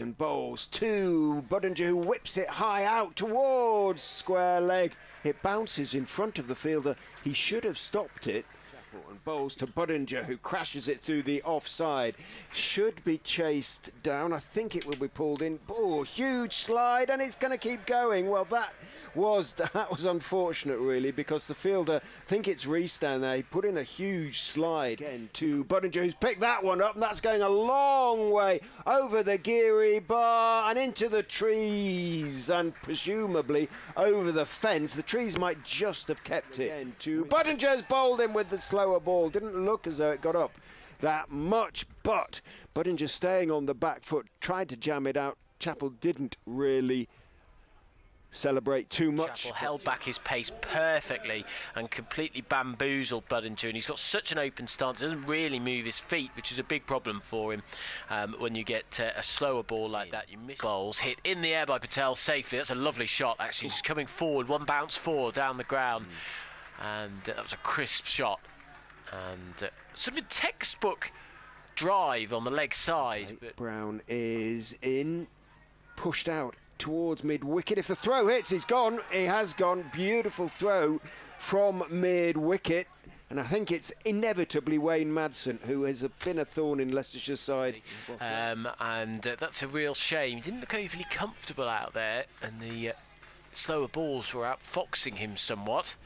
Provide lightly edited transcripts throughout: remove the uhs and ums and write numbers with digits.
and bowls to Budinger, who whips it high out towards square leg. It bounces in front of the fielder. He should have stopped it. And bowls to Budinger, who crashes it through the offside. Should be chased down. I think it will be pulled in. Oh, huge slide, and it's going to keep going. Well, that was unfortunate, really, because the fielder, I think it's Rees down there, he put in a huge slide again to Budinger, who's picked that one up, and that's going a long way over the Geary bar and into the trees, and presumably over the fence. The trees might just have kept it. And to Budinger's bowled him with the slower ball. Didn't look as though it got up that much, but Budinger staying on the back foot, tried to jam it out. Chappell didn't really celebrate too much. Chappell held back his pace perfectly and completely bamboozled Budinger, and he's got such an open stance, doesn't really move his feet, which is a big problem for him. When you get a slower ball like that, you miss. Bowls hit in the air by Patel safely. That's a lovely shot, actually, just coming forward, one bounce forward down the ground, and that was a crisp shot, and sort of a textbook drive on the leg side. Brown is in, pushed out towards mid-wicket. If the throw hits, he's gone. He has gone. Beautiful throw from mid-wicket. And I think it's inevitably Wayne Madsen, who has been a thorn in Leicestershire's side. And that's a real shame. He didn't look overly comfortable out there, and the slower balls were outfoxing him somewhat.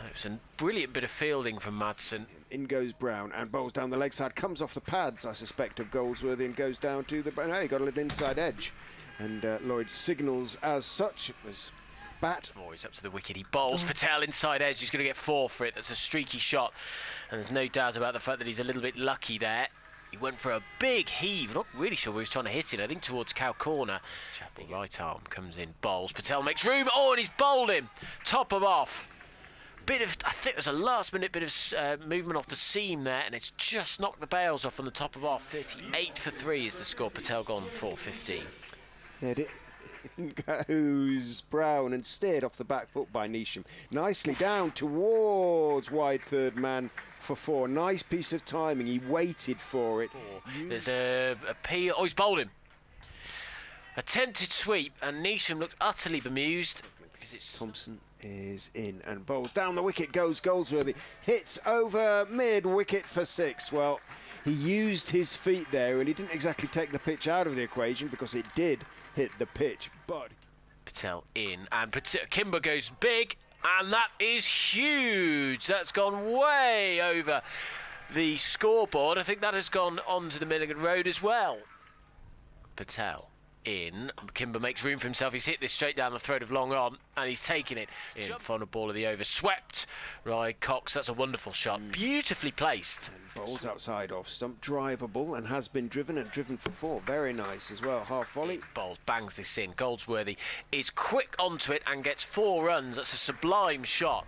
It was a brilliant bit of fielding from Madsen. In goes Brown and bowls down the leg side. Comes off the pads, I suspect, of Goldsworthy, and goes down to the... No, he got a little inside edge. And Lloyd signals as such. It was bat. Oh, he's up to the wicket. He bowls Patel inside edge. He's going to get 4 for it. That's a streaky shot. And there's no doubt about the fact that he's a little bit lucky there. He went for a big heave. Not really sure where he was trying to hit it. I think towards cow corner. Chappell right arm comes in. Bowls. Patel makes room. Oh, and he's bowled him. Top him off. I think there's a last-minute bit of movement off the seam there, and it's just knocked the bails off on the top of off. 38 for 3 is the score. Patel gone 4-15. It goes Brown and steered off the back foot by Neesham. Nicely down towards wide third man for 4. Nice piece of timing. He waited for it. There's a peel. Oh, he's bowled him. Attempted sweep, and Neesham looked utterly bemused. Thompson is in and bowls. Down the wicket goes Goldsworthy. Hits over mid-wicket for 6. Well, he used his feet there, and he didn't exactly take the pitch out of the equation because it did hit the pitch. But Patel in, and Kimber goes big, and that is huge. That's gone way over the scoreboard. I think that has gone onto the Milligan Road as well. Patel in. Kimber makes room for himself. He's hit this straight down the throat of long on, and he's taken it in. Final ball of the over. Swept right Cox. That's a wonderful shot. Beautifully placed. And bowls outside off stump. Drivable, and has been driven, and driven for 4. Very nice as well. Half volley. Bowls, bangs this in. Goldsworthy is quick onto it and gets 4 runs. That's a sublime shot.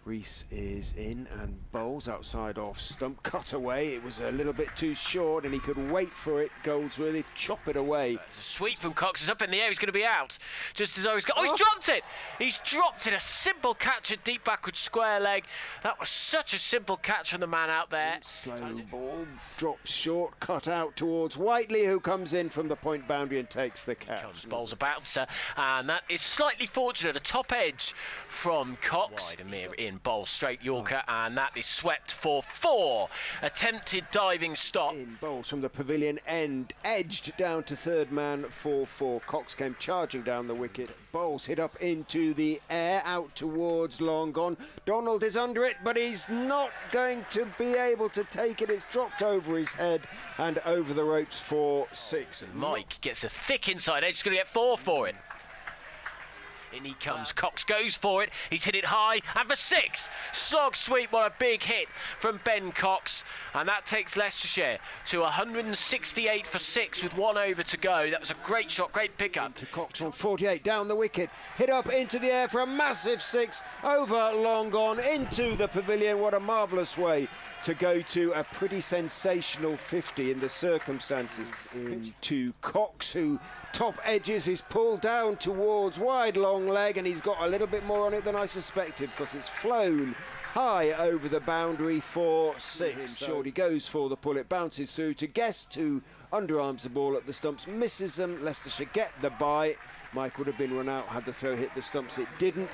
Rees is in and bowls outside off stump. Cut away. It was a little bit too short, and he could wait for it. Goldsworthy chop it away. It's a sweep from Cox. It's up in the air. He's going to be out. Just as though he's got. Oh, he's dropped it! He's dropped it. A simple catch at deep backward square leg. That was such a simple catch from the man out there. Slow ball drops short. Cut out towards Whiteley, who comes in from the point boundary and takes the catch. Bowls a bouncer, and that is slightly fortunate. A top edge from Cox. Wide Amir in. Bowl straight Yorker, and that is swept for 4. Attempted diving stop. In bowls from the pavilion end, edged down to third man for 4. Cox came charging down the wicket. Bowls hit up into the air, out towards long gone. Donald is under it, but he's not going to be able to take it. It's dropped over his head and over the ropes for 6. And Mike gets a thick inside edge. He's going to get 4 for it. In he comes. Cox goes for it. He's hit it high, and for 6. Slog sweep. What a big hit from Ben Cox, and that takes Leicestershire to 168 for 6 with 1 over to go. That was a great shot, great pickup. To Cox on 48 down the wicket, hit up into the air for a massive 6 over long gone into the pavilion. What a marvellous way to go to a pretty sensational 50 in the circumstances. Into Cox, who top edges, is pulled down towards wide long long leg, and he's got a little bit more on it than I suspected, because it's flown high over the boundary for 6. Shorty goes for the pull, it bounces through to Guest, who underarms the ball at the stumps, misses them. Leicestershire get the bye. Mike would have been run out had the throw hit the stumps, it didn't.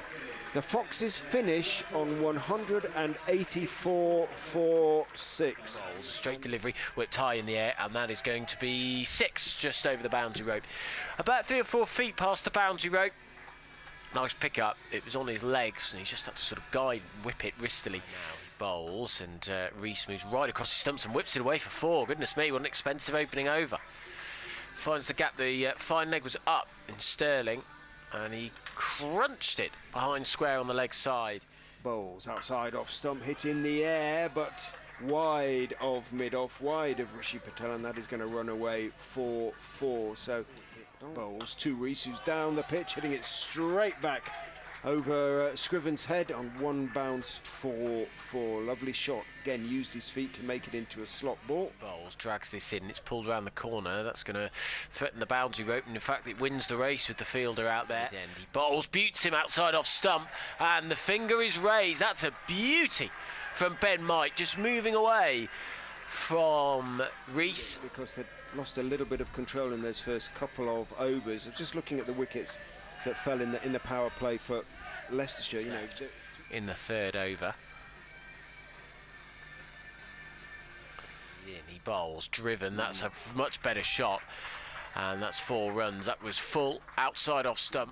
The Foxes finish on 184 for 6. A straight delivery, whipped high in the air, and that is going to be 6 just over the boundary rope. About 3 or 4 feet past the boundary rope. Nice pick up. It was on his legs, and he just had to sort of whip it wristily. Now he bowls, and Rees moves right across the stumps and whips it away for 4. Goodness me, what an expensive opening over. Finds the gap. The fine leg was up in Sterling, and he crunched it behind square on the leg side. Bowls outside off stump, hit in the air, but wide of mid-off, wide of Rishi Patel, and that is going to run away for 4. So bowls to Rees, who's down the pitch, hitting it straight back over Scriven's head on one bounce for 4. Lovely shot. Again, used his feet to make it into a slot ball. Bowles drags this in. It's pulled around the corner. That's going to threaten the boundary rope, and in fact it wins the race with the fielder out there. Bowles buttes him outside off stump, and the finger is raised. That's a beauty from Ben Mike, just moving away from Rees. Because they lost a little bit of control in those first couple of overs. I was just looking at the wickets that fell in the power play for Leicestershire, you know. In the 3rd over. He bowls, driven, that's a much better shot, and that's 4 runs. That was full, outside off stump.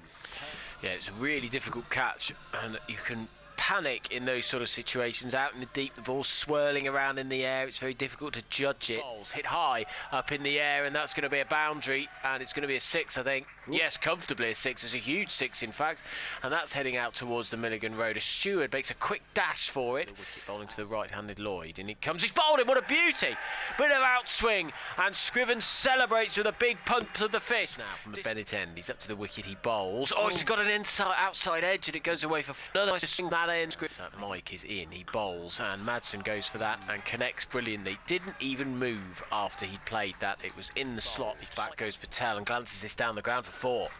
Yeah, it's a really difficult catch, and you can panic in those sort of situations. Out in the deep, the ball's swirling around in the air, it's very difficult to judge it. Bowls hit high up in the air, and that's going to be a boundary, and it's going to be a 6, I think. Ooh. Yes, comfortably a 6. It's a huge 6 in fact, and that's heading out towards the Milligan Road. A steward makes a quick dash for it. The wicket bowling to the right-handed Lloyd, and it comes, he's bowled it, what a beauty! Bit of outswing, and Scriven celebrates with a big pump of the fist. Now from the Bennett end, he's up to the wicket, he bowls. Oh, he's got an outside edge, and it goes away for another nice swing that end. Mike is in, he bowls, and Madsen goes for that and connects brilliantly. Didn't even move after he'd played that. It was in the slot. Back goes Patel and glances this down the ground for 4.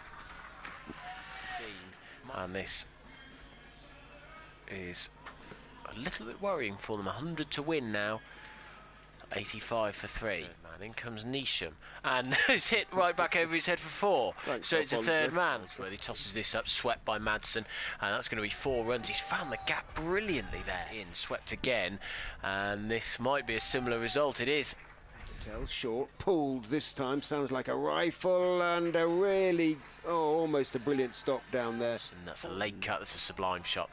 And this is a little bit worrying for them. 100 to win now. 85 for 3. Man, in comes Neesham, and it's hit right back over his head for 4. Thanks, so it's a 3rd man. Where he tosses this up, swept by Madsen, and that's going to be 4 runs. He's found the gap brilliantly there. In, swept again, and this might be a similar result. It is. Patel short, pulled this time, sounds like a rifle, and a really, almost a brilliant stop down there. And that's a late cut, that's a sublime shot.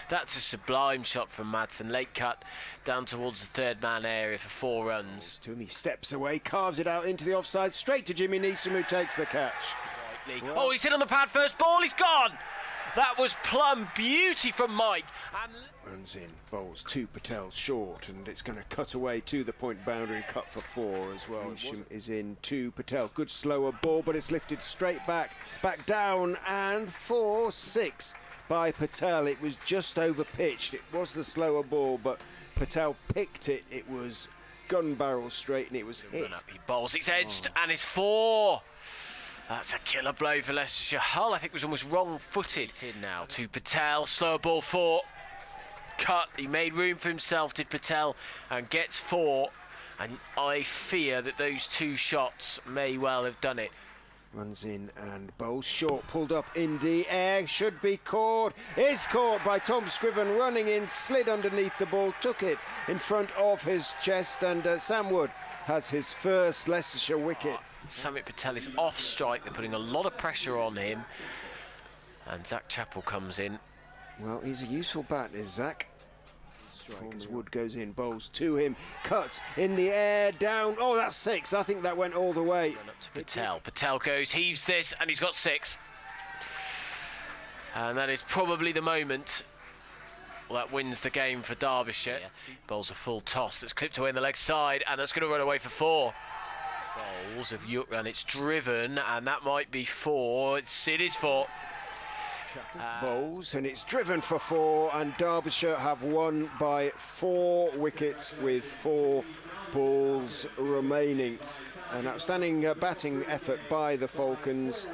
That's a sublime shot from Madsen. Late cut down towards the 3rd man area for 4 runs. To him, he steps away, carves it out into the offside, straight to Jimmy Neesham, who takes the catch. Oh, he's hit on the pad, first ball, he's gone! That was plumb beauty from Mike. And runs in, bowls to Patel short, and it's going to cut away to the point boundary and cut for 4 as well. Neesham is in to Patel. Good slower ball, but it's lifted straight back down, and 4-6 by Patel. It was just over pitched. It was the slower ball, but Patel picked it. It was gun barrel straight, and it was hit. He bowls, it's edged, and it's 4. That's a killer blow for Leicestershire. Hull, I think, was almost wrong-footed. In now to Patel, slower ball 4. Cut, he made room for himself, did Patel, and gets 4. And I fear that those 2 shots may well have done it. Runs in and bowls short, pulled up in the air, should be caught, is caught by Tom Scriven, running in, slid underneath the ball, took it in front of his chest, and Sam Wood has his first Leicestershire wicket. Samit Patel is off strike, they're putting a lot of pressure on him, and Zach Chappell comes in. Well, he's a useful bat, is Zach. As Wood goes in, bowls to him, cuts in the air, down. Oh, that's 6. I think that went all the way. Run up to Patel. Patel goes, heaves this, and he's got 6. And that is probably the moment that wins the game for Derbyshire. Bowls a full toss that's clipped away in the leg side, and that's going to run away for 4. Bowls of Yook, and it's driven, and that might be 4. It is 4. Bowls, and it's driven for 4, and Derbyshire have won by 4 wickets with 4 balls remaining. An outstanding batting effort by the Falcons.